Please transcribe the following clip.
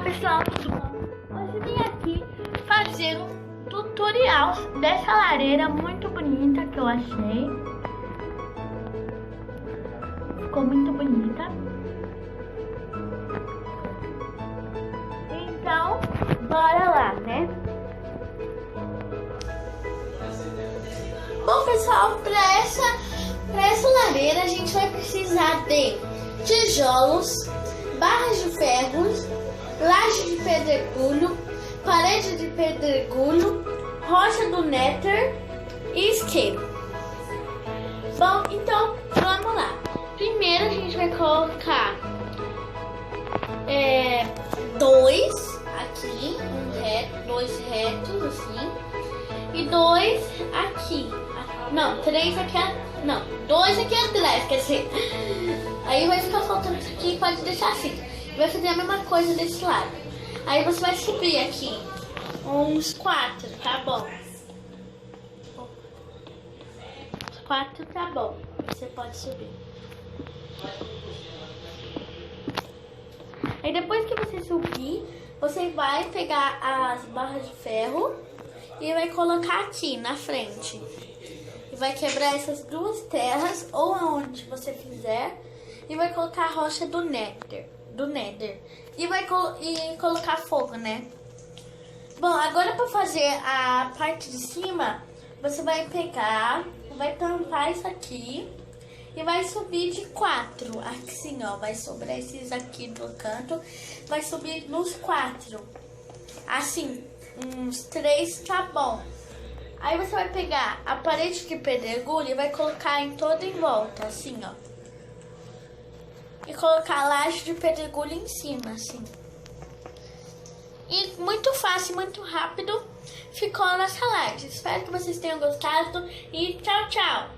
pessoal, tudo bom? Hoje vim aqui fazer um tutorial dessa lareira muito bonita que eu achei. Ficou muito bonita. Então, bora lá, né? Bom, pessoal, para essa lareira a gente vai precisar de tijolos, barras de ferros, laje de pedregulho, parede de pedregulho, rocha do néter e isqueiro. Bom, então vamos lá. Primeiro a gente vai colocar dois aqui, dois retos assim, e dois aqui. Não, três aqui, não, dois aqui atrás, quer dizer. Aí vai ficar faltando isso aqui, pode deixar assim. Vai fazer a mesma coisa desse lado. Aí você vai subir aqui uns 4, tá bom? 4 tá bom. Você pode subir. Aí depois que você subir, você vai pegar as barras de ferro e vai colocar aqui na frente. E vai quebrar essas duas terras ou aonde você fizer. E vai colocar a rocha do néter. E vai colocar fogo, né? Bom, agora para fazer a parte de cima, você vai pegar, vai tampar isso aqui e vai subir de 4. Assim, ó, vai sobrar esses aqui do canto, vai subir nos 4. Assim, uns 3 tá bom. Aí você vai pegar a parede de pedregulho e vai colocar em toda em volta, assim, ó. E colocar a laje de pedregulho em cima, assim. E muito fácil, muito rápido ficou a nossa laje. Espero que vocês tenham gostado e tchau, tchau!